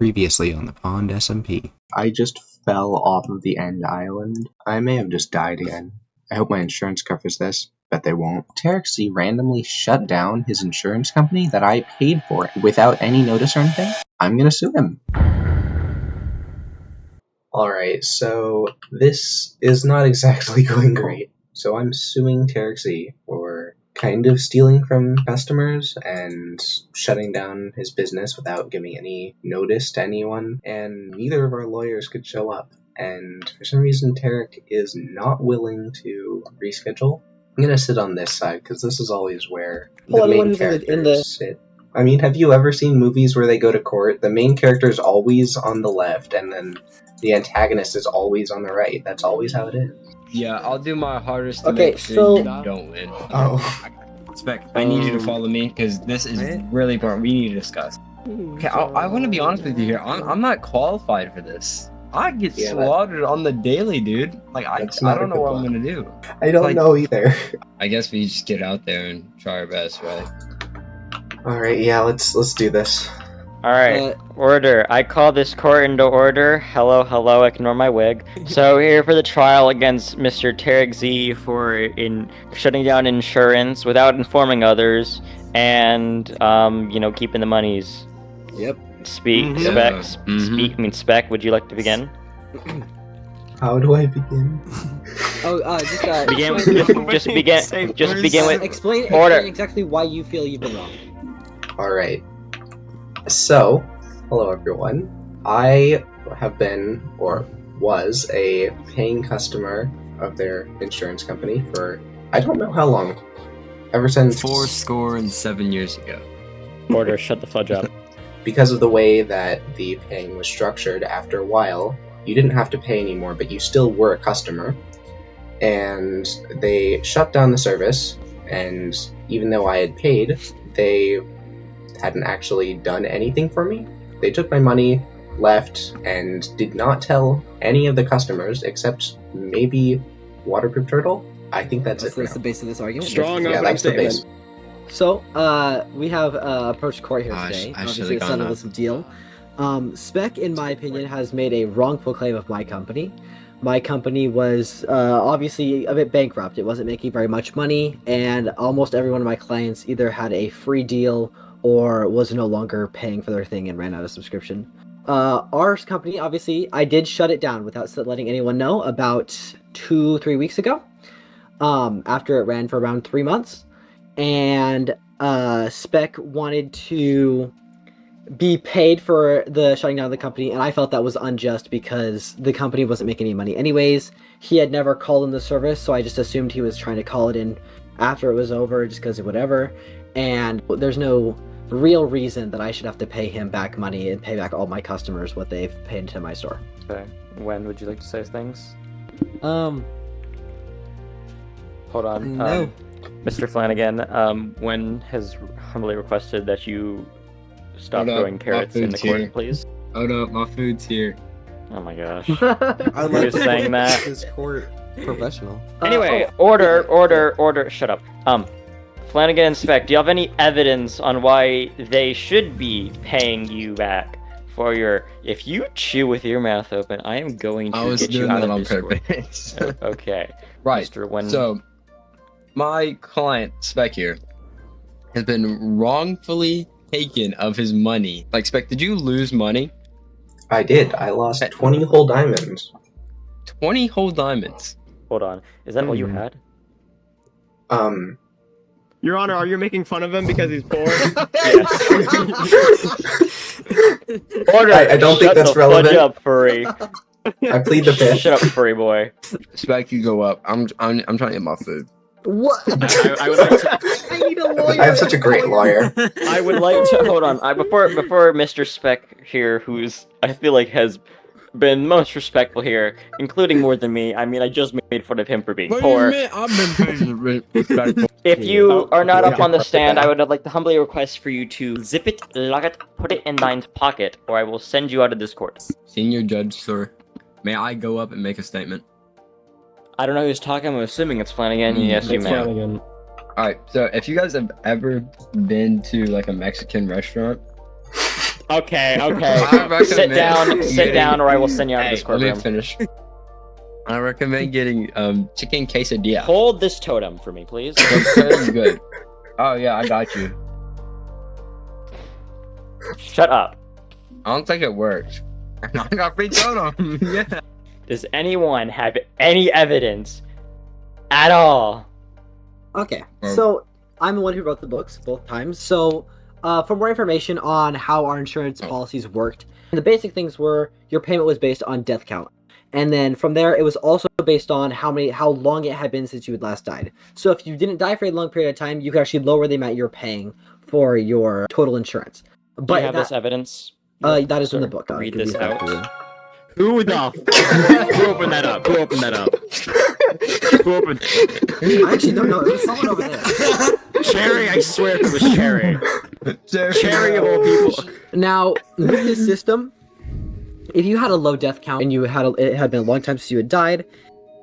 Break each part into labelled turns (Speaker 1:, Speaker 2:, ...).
Speaker 1: Previously on the Pond SMP.
Speaker 2: I just fell off of the end island. I may have just died again. I hope my insurance covers this. Bet they won't. Tarek randomly shut down his insurance company that I paid for without any notice or anything. I'm gonna sue him. Alright, so this is not exactly going great. So I'm suing Tarek for kind of stealing from customers and shutting down his business without giving any notice to anyone, and neither of our lawyers could show up. And for some reason, Tarek is not willing to reschedule. I'm gonna sit on this side because this is always where the main characters sit. I mean, have you ever seen movies where they go to court? The main character is always on the left, and then the antagonist is always on the right. That's always how it is.
Speaker 3: Yeah, I'll do my hardest to make sure you don't win.
Speaker 2: Oh.
Speaker 3: Spec, I need you to follow me, because this is really important. We need to discuss. Okay, I want to be honest with you here. I'm not qualified for this. I get slaughtered on the daily, dude. Like, I don't know what I'm going to do.
Speaker 2: I don't know either.
Speaker 3: I guess we just get out there and try our best, right?
Speaker 2: Alright, yeah, let's do this.
Speaker 4: Alright, order. I call this court into order. Hello, ignore my wig. So we're here for the trial against Mr. Tarek Z for shutting down insurance without informing others and, keeping the monies.
Speaker 1: Yep.
Speaker 4: Spec, would you like to begin?
Speaker 2: How do I begin?
Speaker 4: Just begin with
Speaker 5: explain exactly why you feel you've been wrong.
Speaker 2: Alright. So, hello everyone. I have been, or was, a paying customer of their insurance company for, I don't know how long. Ever since...
Speaker 3: 7 years ago.
Speaker 4: Order, shut the fudge up.
Speaker 2: Because of the way that the paying was structured, after a while, you didn't have to pay anymore, but you still were a customer. And they shut down the service, and even though I had paid, they hadn't actually done anything for me. They took my money, left, and did not tell any of the customers except maybe Waterproof Turtle. I think that's it.
Speaker 5: That's the base of this argument.
Speaker 2: Strong, yeah, that's the base.
Speaker 5: So, we have approached court here today. Obviously, to settle this deal. Spec, in my opinion, has made a wrongful claim of my company. My company was obviously a bit bankrupt. It wasn't making very much money, and almost every one of my clients either had a free deal or was no longer paying for their thing and ran out of subscription. Our company, obviously, I did shut it down without letting anyone know about 2-3 weeks ago, after it ran for around 3 months. And Spec wanted to be paid for the shutting down of the company, and I felt that was unjust because the company wasn't making any money anyways. He had never called in the service, so I just assumed he was trying to call it in after it was over just because of whatever. And there's no real reason that I should have to pay him back money and pay back all my customers what they've paid into my store.
Speaker 4: Okay. When would you like to say things?
Speaker 5: Hold
Speaker 4: on.
Speaker 5: No.
Speaker 4: Mr. Flanagan, when has humbly requested that you stop throwing carrots in the court, please?
Speaker 3: Hold up, my food's here.
Speaker 4: Oh my gosh.
Speaker 1: I like
Speaker 4: saying that.
Speaker 1: This court professional.
Speaker 4: Anyway, order, shut up. Flanagan and Spec, do you have any evidence on why they should be paying you back for your... If you chew with your mouth open, I am going to get you out of this court.
Speaker 3: Purpose.
Speaker 4: Okay.
Speaker 3: Right,
Speaker 4: Mr.
Speaker 3: So, my client, Spec here, has been wrongfully taken of his money. Like, Spec, did you lose money?
Speaker 2: I did. I lost 20 whole diamonds.
Speaker 3: 20 whole diamonds?
Speaker 4: Hold on. Is that all you had?
Speaker 6: Your Honor, are you making fun of him because he's poor?
Speaker 4: Yes.
Speaker 2: Order! I don't think that's relevant.
Speaker 4: Shut up, furry.
Speaker 2: I plead the fifth.
Speaker 4: Shut up, furry boy.
Speaker 3: Spec, you go up. I'm trying to get my food.
Speaker 5: What?
Speaker 6: I would like to...
Speaker 5: I need a lawyer.
Speaker 2: I have such a great lawyer.
Speaker 4: I would like to hold on. Before Mr. Spec here, who's I feel like has been most respectful here, including more than me. I mean, I just made fun of him for being poor.
Speaker 3: I've been respectful.
Speaker 4: If you are not up on the stand, I would like to humbly request for you to zip it, lock it, put it in thine pocket, or I will send you out of this court.
Speaker 3: Senior Judge, sir, may I go up and make a statement?
Speaker 4: I don't know who's talking. I'm assuming it's Flanagan. Yes, you may.
Speaker 3: Alright, so if you guys have ever been to like a Mexican restaurant,
Speaker 4: Okay.
Speaker 3: I recommend
Speaker 4: Sit down, or I will send you out of this
Speaker 3: Let me
Speaker 4: courtroom.
Speaker 3: finish. I recommend getting chicken quesadilla.
Speaker 4: Hold this totem for me, please.
Speaker 3: That's very good. Oh yeah, I got you.
Speaker 4: Shut up.
Speaker 3: I don't think it works. I got free totem. Yeah.
Speaker 4: Does anyone have any evidence at all?
Speaker 5: Okay,
Speaker 3: Oh.
Speaker 5: so I'm the one who wrote the books both times. So, for more information on how our insurance policies worked, the basic things were your payment was based on death count, and then from there it was also based on how long it had been since you had last died. So if you didn't die for a long period of time, you could actually lower the amount you're paying for your total insurance.
Speaker 4: Do
Speaker 5: But
Speaker 4: you have this evidence?
Speaker 5: that is in the
Speaker 4: Sir,
Speaker 5: book.
Speaker 4: read
Speaker 5: It could
Speaker 4: this
Speaker 5: be
Speaker 4: out.
Speaker 5: helpful.
Speaker 6: Who opened that up? Who opened that up? Who opened?
Speaker 5: I actually don't know. It was someone over there.
Speaker 6: Cherry, I swear it was Cherry. Cherry of all people.
Speaker 5: Now, with this system, if you had a low death count and it had been a long time since you had died,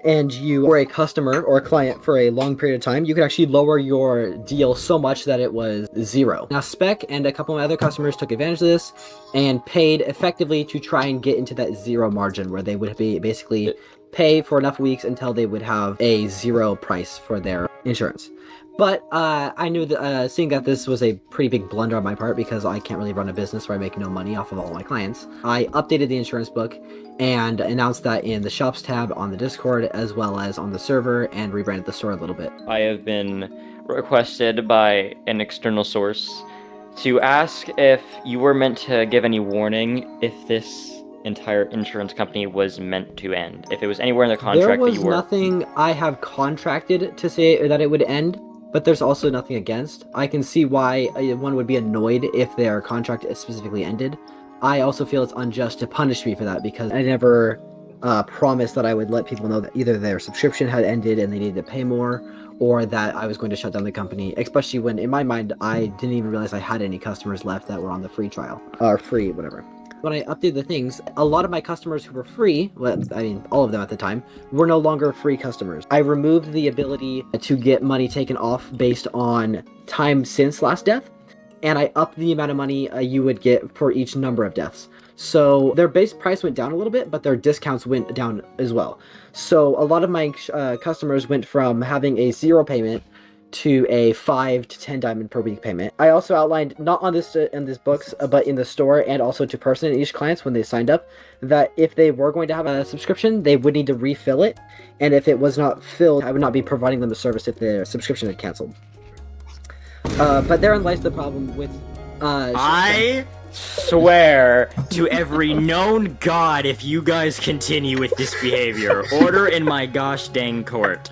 Speaker 5: and you were a customer or a client for a long period of time, you could actually lower your deal so much that it was 0. Now, Spec and a couple of my other customers took advantage of this and paid effectively to try and get into that 0 margin where they would be basically pay for enough weeks until they would have a 0 price for their insurance. But I knew that seeing that this was a pretty big blunder on my part, because I can't really run a business where I make no money off of all my clients, I updated the insurance book and announced that in the shops tab on the Discord as well as on the server, and rebranded the store a little bit.
Speaker 4: I have been requested by an external source to ask if you were meant to give any warning if this entire insurance company was meant to end. If it was anywhere in the contract
Speaker 5: There
Speaker 4: that
Speaker 5: was
Speaker 4: you were...
Speaker 5: nothing I have contracted to say that it would end, but there's also nothing against. I can see why one would be annoyed if their contract specifically ended. I also feel it's unjust to punish me for that, because I never promised that I would let people know that either their subscription had ended and they needed to pay more, or that I was going to shut down the company, especially when, in my mind, I didn't even realize I had any customers left that were on the free trial, or free, whatever. When I updated the things, a lot of my customers who were free, well, I mean, all of them at the time, were no longer free customers. I removed the ability to get money taken off based on time since last death, and I upped the amount of money you would get for each number of deaths. So their base price went down a little bit, but their discounts went down as well. So a lot of my customers went from having a 0 payment to a 5 to 10 diamond per week payment. I also outlined, not on this in these books, but in the store and also to person and each clients when they signed up, that if they were going to have a subscription, they would need to refill it, and if it was not filled, I would not be providing them a service if their subscription had canceled. But therein lies the problem with
Speaker 4: I swear to every known god if you guys continue with this behavior. Order in my gosh dang court.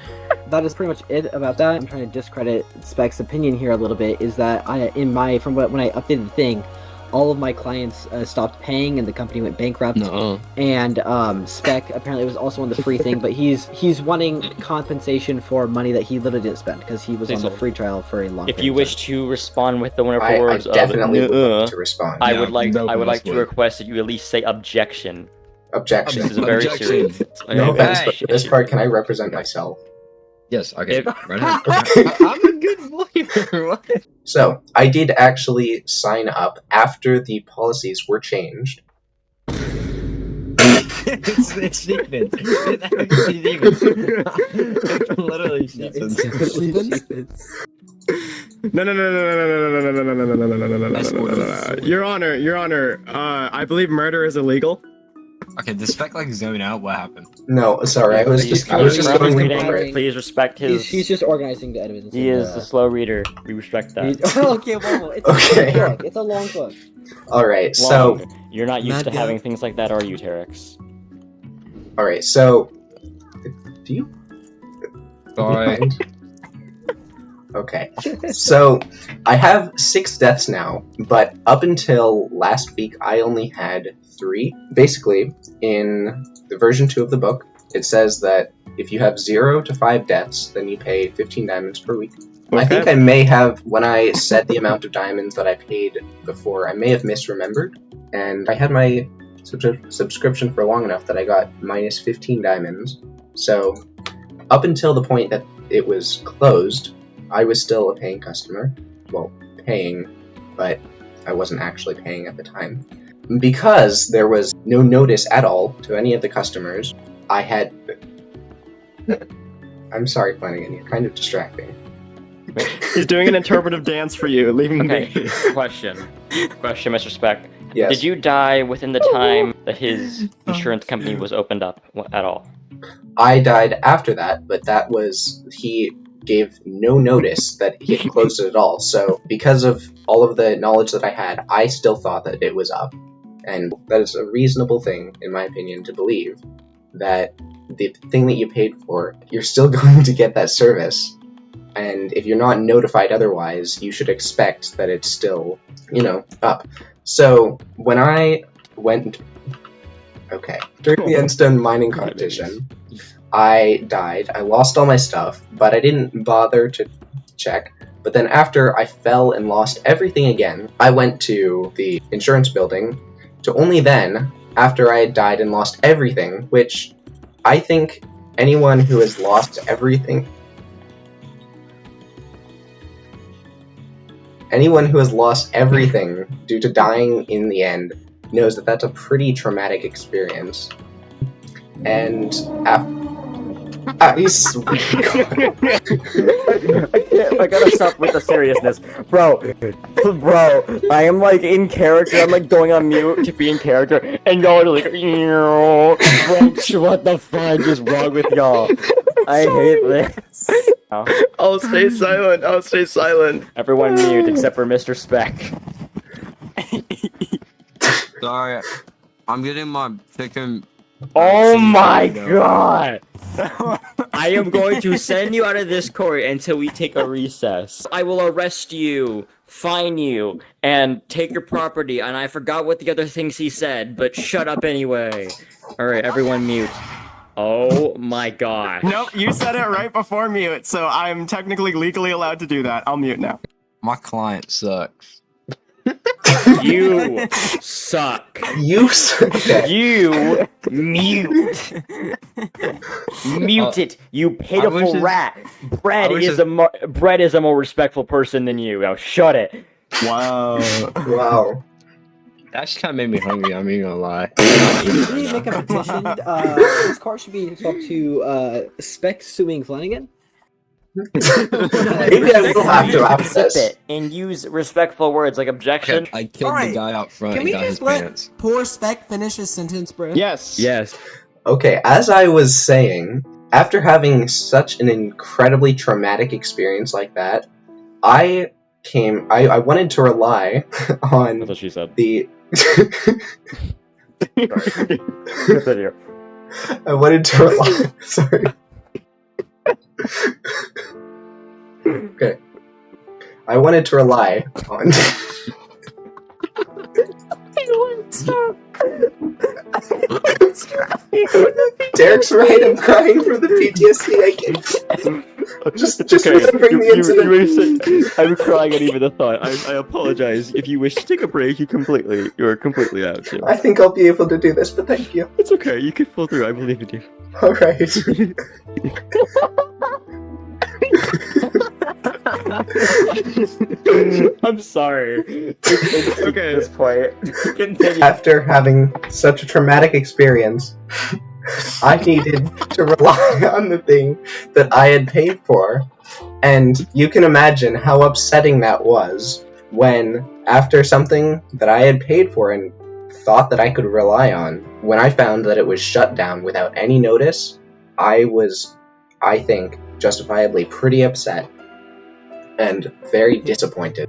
Speaker 5: That is pretty much it about that. I'm trying to discredit Spec's opinion here a little bit, is that when I updated the thing, all of my clients stopped paying and the company went bankrupt.
Speaker 3: No.
Speaker 5: And Spec apparently was also on the free thing, but he's wanting compensation for money that he literally didn't spend because he was on the free trial for a long
Speaker 4: If
Speaker 5: period
Speaker 4: you
Speaker 5: of
Speaker 4: wish
Speaker 5: time.
Speaker 4: to respond with the wonderful
Speaker 2: I
Speaker 4: words
Speaker 2: definitely
Speaker 4: of
Speaker 2: would like to respond.
Speaker 4: I
Speaker 3: Yeah,
Speaker 4: would like
Speaker 3: no,
Speaker 4: to
Speaker 3: would.
Speaker 4: request that you at least say objection.
Speaker 2: Objection.
Speaker 4: This is very
Speaker 3: Objection.
Speaker 4: serious.
Speaker 2: No
Speaker 3: Okay.
Speaker 2: offense, but this part, can I represent myself?
Speaker 3: Yes, okay.
Speaker 4: If-
Speaker 3: Right ahead. I'm a good lawyer. What?
Speaker 2: So, I did actually sign up after the policies were changed.
Speaker 3: It's Stevens. It's actually Stevens. It's literally Stevens.
Speaker 6: No. Your Honor. I believe murder is illegal.
Speaker 3: Okay, the Spec like zone out. What happened?
Speaker 2: No, sorry, I was just going for it.
Speaker 4: Please respect his.
Speaker 5: He's just organizing the evidence.
Speaker 4: He is a slow reader. We respect that.
Speaker 5: Okay, well, it's a
Speaker 2: Okay.
Speaker 5: long book. It's a long book.
Speaker 2: Alright, so,
Speaker 4: Long. You're not used
Speaker 1: Mad
Speaker 4: to
Speaker 1: guy.
Speaker 4: having things like that, are you, Terex?
Speaker 2: alright, so, do you
Speaker 3: Sorry.
Speaker 2: Okay, so I have 6 deaths now, but up until last week I only had 3. Basically, in the version 2 of the book, it says that if you have 0 to 5 deaths, then you pay 15 diamonds per week. I think I may have, when I said the amount of diamonds that I paid before, I may have misremembered, and I had my subscription for long enough that I got minus 15 diamonds, so up until the point that it was closed, I was still a paying customer. Well, paying, but I wasn't actually paying at the time. Because there was no notice at all to any of the customers, I had... I'm sorry, Flanagan, you're kind of distracting.
Speaker 6: He's doing an interpretive dance for you. Leave him
Speaker 4: Okay,
Speaker 6: be.
Speaker 4: question, Mr. Speck.
Speaker 2: Yes.
Speaker 4: Did you die within the time that his insurance company was opened up at all?
Speaker 2: I died after that, but that was... He gave no notice that he had closed it at all, so because of all of the knowledge that I had, I still thought that it was up. And that is a reasonable thing, in my opinion, to believe that the thing that you paid for, you're still going to get that service. And if you're not notified otherwise, you should expect that it's still, up. So, when I went... Okay. During the Endstone mining competition, I died. I lost all my stuff, but I didn't bother to check. But then after I fell and lost everything again, I went to the insurance building to only then, after I had died and lost everything, which I think anyone who has lost everything... Anyone who has lost everything due to dying in the end knows that that's a pretty traumatic experience. And I
Speaker 6: gotta stop with the seriousness. Bro, I am like in character, I'm like going on mute to be in character, and y'all are like, bro, what the fuck is wrong with y'all? I hate this.
Speaker 3: I'll stay silent.
Speaker 6: Everyone mute except for Mr. Speck.
Speaker 1: Sorry, I'm getting my chicken.
Speaker 6: Oh my god! I am going to send you out of this court until we take a recess. I will arrest you, fine you, and take your property. And I forgot what the other things he said, but shut up anyway. Alright, everyone mute. Oh my god.
Speaker 7: Nope, you said it right before mute, so I'm technically legally allowed to do that. I'll mute now.
Speaker 1: My client sucks.
Speaker 6: You suck.
Speaker 2: You suck.
Speaker 6: You mute. Mute it, you pitiful rat. Brad is a more respectful person than you. Now shut it.
Speaker 7: Wow.
Speaker 2: Wow.
Speaker 3: That just kind of made me hungry, I'm not even gonna lie.
Speaker 5: Should we make a petition? This card should be swapped to Spec Suing Flanagan.
Speaker 2: Maybe I will have to after
Speaker 6: Sip
Speaker 2: this.
Speaker 6: it and use respectful words like objection.
Speaker 1: I killed
Speaker 8: Alright,
Speaker 1: the guy out front
Speaker 8: Can
Speaker 1: and
Speaker 8: we
Speaker 1: got his
Speaker 8: just let
Speaker 1: pants.
Speaker 8: poor Spec finish his sentence, bro?
Speaker 7: Yes.
Speaker 3: Yes.
Speaker 2: Okay, as I was saying, after having such an incredibly traumatic experience like that, I wanted to rely on
Speaker 6: That's what she said.
Speaker 2: the...
Speaker 6: Continue.
Speaker 2: I wanted to rely... Sorry. Okay. I wanted to rely on... Derek's right, I'm crying for the PTSD I get. Just remembering the incident.
Speaker 6: I'm crying at even the thought. I apologize. If you wish to take a break, you're completely out. Too.
Speaker 2: I think I'll be able to do this, but thank you.
Speaker 6: It's okay. You can pull through. I believe in you.
Speaker 2: Alright.
Speaker 6: I'm sorry. It's okay. At this point. Continue.
Speaker 2: After having such a traumatic experience, I needed to rely on the thing that I had paid for. And you can imagine how upsetting that was when, after something that I had paid for and thought that I could rely on, when I found that it was shut down without any notice, I was, I think, justifiably pretty upset and very disappointed.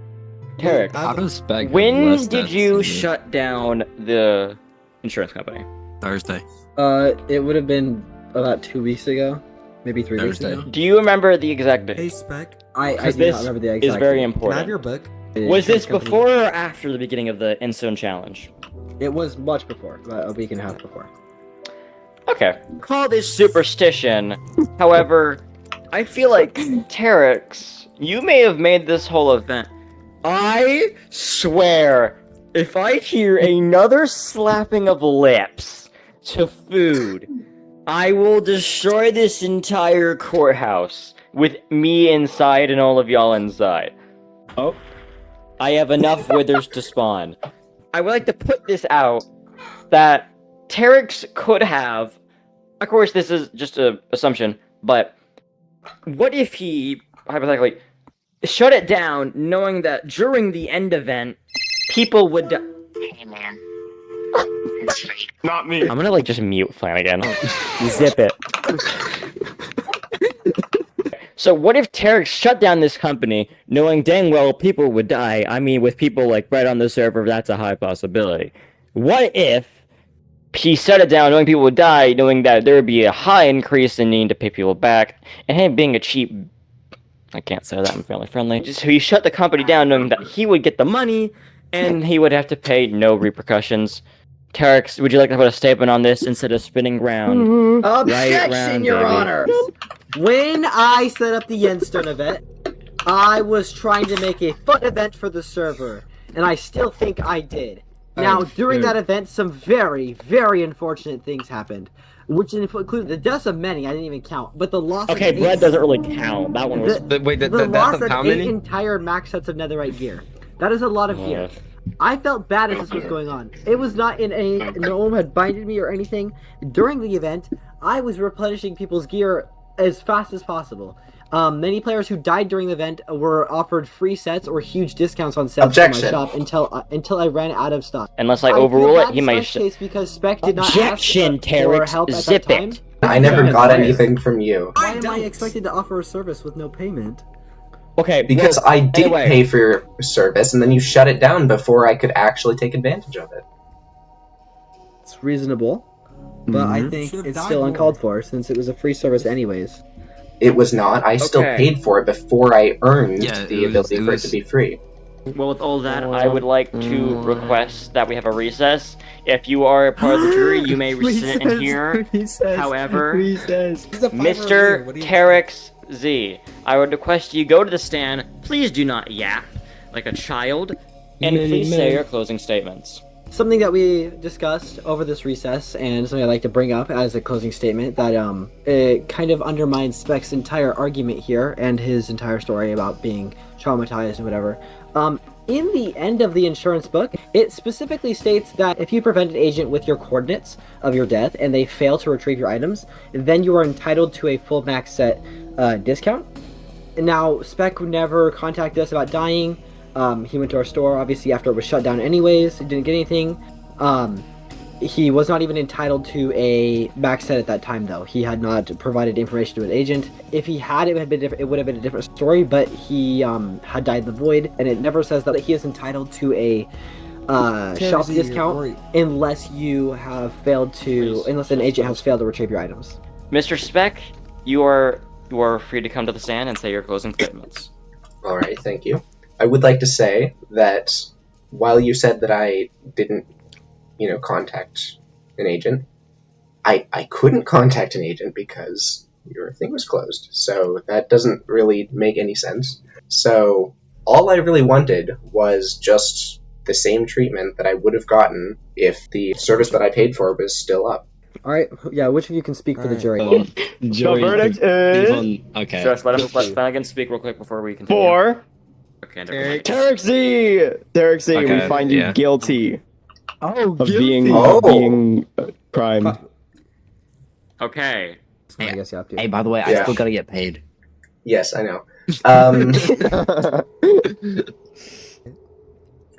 Speaker 6: Tarek,
Speaker 1: How does Spec
Speaker 6: when
Speaker 1: less
Speaker 6: did
Speaker 1: than
Speaker 6: you
Speaker 1: you?
Speaker 6: shut down the insurance company?
Speaker 1: Thursday.
Speaker 5: It would have been about 2 weeks ago, maybe 3 weeks
Speaker 1: Thursday.
Speaker 5: ago.
Speaker 6: Do you remember the exact date?
Speaker 8: Hey, Spec.
Speaker 5: I
Speaker 6: Because
Speaker 5: do not
Speaker 6: this
Speaker 5: remember the
Speaker 6: is
Speaker 5: exact
Speaker 6: very
Speaker 5: date.
Speaker 8: Can I have
Speaker 6: important.
Speaker 8: your book?
Speaker 6: Was this
Speaker 5: Insurance company-
Speaker 6: before or after the beginning of the Endstone Challenge?
Speaker 5: It was much before, about a week and a half before.
Speaker 6: Okay. Call this superstition. However, I feel like, Terex, you may have made this whole event. I swear, if I hear another slapping of lips to food, I will destroy this entire courthouse with me inside and all of y'all inside.
Speaker 3: Oh.
Speaker 6: I have enough withers to spawn. I would like to put this out that Terex could have, of course this is just an assumption, but what if he, hypothetically, shut it down knowing that during the end event, people would Hey man.
Speaker 7: Not me.
Speaker 6: I'm gonna just mute Flanagan. Zip it. So what if Terex shut down this company knowing dang well people would die? I mean, with people right on the server, that's a high possibility. What if he shut it down knowing people would die, knowing that there would be a high increase in needing to pay people back, and him being a cheap... I can't say that, I'm family friendly. So he shut the company down knowing that he would get the money, and he would have to pay no repercussions. Terex, would you like to put a statement on this instead of spinning round?
Speaker 5: Objection,
Speaker 6: round,
Speaker 5: Your
Speaker 6: baby.
Speaker 5: Honor! When I set up the Yenstone event, I was trying to make a fun event for the server, and I still think I did. Now, during that event, some very, very unfortunate things happened, which included the deaths of many, I didn't even count, but the loss of
Speaker 6: Blood doesn't really count. That one was...
Speaker 5: the loss of 8 entire max sets of netherite gear. That is a lot of gear. I felt bad as this was going on. It was not in any... No one had binded me or anything. During the event, I was replenishing people's gear as fast as possible. Many players who died during the event were offered free sets or huge discounts on sets in my shop until I ran out of stock.
Speaker 6: Unless I overrule it, he might...
Speaker 5: case because Spec did not
Speaker 6: Objection,
Speaker 5: ask for
Speaker 6: Terex,
Speaker 5: help at
Speaker 6: zip
Speaker 5: that time.
Speaker 6: it.
Speaker 2: I never got anything from you.
Speaker 8: Why am I expected to offer a service with no payment?
Speaker 6: Okay,
Speaker 2: Because
Speaker 6: well,
Speaker 2: I did
Speaker 6: anyway.
Speaker 2: pay for your service, and then you shut it down before I could actually take advantage of it.
Speaker 5: It's reasonable, but I think
Speaker 8: Should've
Speaker 5: it's
Speaker 8: died
Speaker 5: still
Speaker 8: more.
Speaker 5: uncalled for since it was a free service anyways.
Speaker 2: It was not. I still
Speaker 6: Okay.
Speaker 2: paid for it before I earned
Speaker 1: Yeah,
Speaker 2: the
Speaker 1: it was-
Speaker 2: ability
Speaker 1: it
Speaker 2: for it
Speaker 1: was-
Speaker 2: to be free.
Speaker 6: Well, with all that, I would like to request that we have a recess. If you are a part of the jury, you may sit in here. However, Mr. Terex Z, I would request you go to the stand. Please do not yap like a child, and please say your closing statements.
Speaker 5: Something that we discussed over this recess, and something I'd like to bring up as a closing statement, that it kind of undermines Spec's entire argument here, and his entire story about being traumatized and whatever. In the end of the insurance book, it specifically states that if you prevent an agent with your coordinates of your death, and they fail to retrieve your items, then you are entitled to a full max set discount. Now, Spec never contacted us about dying. He went to our store, obviously, after it was shut down anyways. He didn't get anything. He was not even entitled to a max set at that time, though. He had not provided information to an agent. If he had, it would have been a different story, but he had died in the void, and it never says that he is entitled to a shop discount unless you have failed to, unless an agent has failed to retrieve your items.
Speaker 6: Mr. Spec, you are free to come to the stand and say your closing statements.
Speaker 2: Alright, thank you. I would like to say that while you said that I didn't, contact an agent, I couldn't contact an agent because your thing was closed. So that doesn't really make any sense. So all I really wanted was just the same treatment that I would have gotten if the service that I paid for was still up.
Speaker 5: Alright, yeah, which of you can speak for the jury?
Speaker 3: Jury,
Speaker 7: The verdict is...
Speaker 3: Okay.
Speaker 6: Just let Flanagan speak real quick before we continue.
Speaker 7: For
Speaker 6: Okay, never mind.
Speaker 7: Terex Z! Terex Z, we
Speaker 3: Okay,
Speaker 7: find you
Speaker 3: yeah.
Speaker 7: guilty
Speaker 8: Oh,
Speaker 7: of
Speaker 8: guilty.
Speaker 7: being crime.
Speaker 6: Okay.
Speaker 5: I guess you have to.
Speaker 3: Hey, by the way, I
Speaker 2: Yeah.
Speaker 3: still gotta get paid.
Speaker 2: Yes, I know.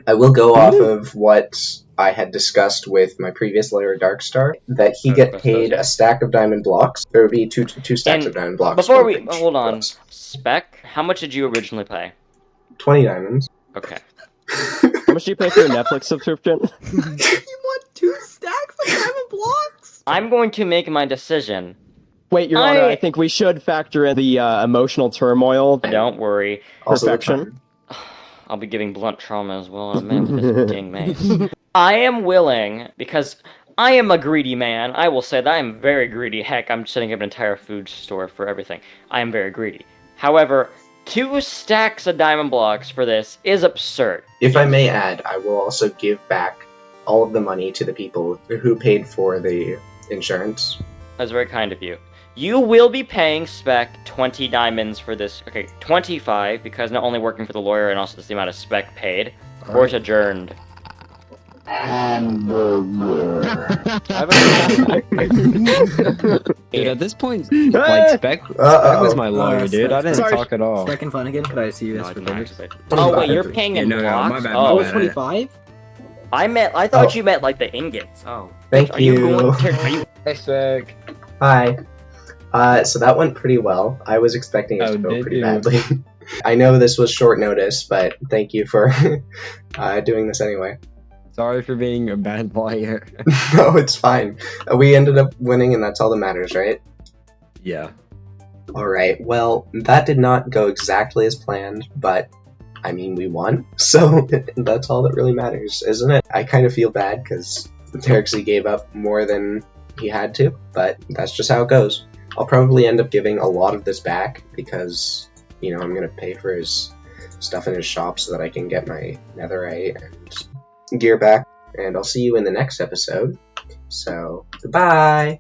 Speaker 2: I will go off of what I had discussed with my previous lawyer, Darkstar, that he get paid a stack of diamond blocks. There would be two stacks of diamond blocks.
Speaker 6: Before
Speaker 2: for
Speaker 6: we
Speaker 2: each
Speaker 6: hold on,
Speaker 2: blocks.
Speaker 6: Spec, how much did you originally pay?
Speaker 2: 20 diamonds.
Speaker 6: Okay.
Speaker 7: How much do you pay for your Netflix subscription?
Speaker 8: You want 2 stacks of diamond blocks?
Speaker 6: I'm going to make my decision.
Speaker 7: Wait, Your Honor, I think we should factor in the emotional turmoil.
Speaker 6: Don't worry.
Speaker 2: Also the
Speaker 7: Perfection.
Speaker 2: time.
Speaker 6: I'll be giving blunt trauma as well in a minute with this ding mace. I am willing, because I am a greedy man. I will say that I am very greedy. Heck, I'm setting up an entire food store for everything. I am very greedy. However, 2 stacks of diamond blocks for this is absurd.
Speaker 2: If I may add, I will also give back all of the money to the people who paid for the insurance.
Speaker 6: That's very kind of you.
Speaker 4: You will be paying Spec 20 diamonds for this. Okay, 25 because not only working for the lawyer and also this the amount of Spec paid. Court adjourned.
Speaker 3: Dude, at this point, like Spec was my lawyer, dude. I didn't talk at all.
Speaker 5: Spec and fun again. Could I see you guys for dinner?
Speaker 4: Oh wait, you're paying in blocks?
Speaker 3: my bad,
Speaker 4: Oh,
Speaker 3: my bad.
Speaker 5: 25?
Speaker 4: I thought you meant like the ingots. Oh.
Speaker 2: Thank
Speaker 4: Are you
Speaker 2: you.
Speaker 4: going to, are you
Speaker 3: Hey, Spec.
Speaker 2: Hi. So that went pretty well. I was expecting it to go
Speaker 3: did
Speaker 2: pretty
Speaker 3: you?
Speaker 2: badly. I know this was short notice, but thank you for doing this anyway.
Speaker 3: Sorry for being a bad lawyer.
Speaker 2: No, it's fine. We ended up winning, and that's all that matters, right?
Speaker 3: Yeah.
Speaker 2: Alright, well, that did not go exactly as planned, but, I mean, we won, so that's all that really matters, isn't it? I kind of feel bad, because Terexy gave up more than he had to, but that's just how it goes. I'll probably end up giving a lot of this back, because, you know, I'm gonna pay for his stuff in his shop so that I can get my netherite and gear back, and I'll see you in the next episode. So, goodbye!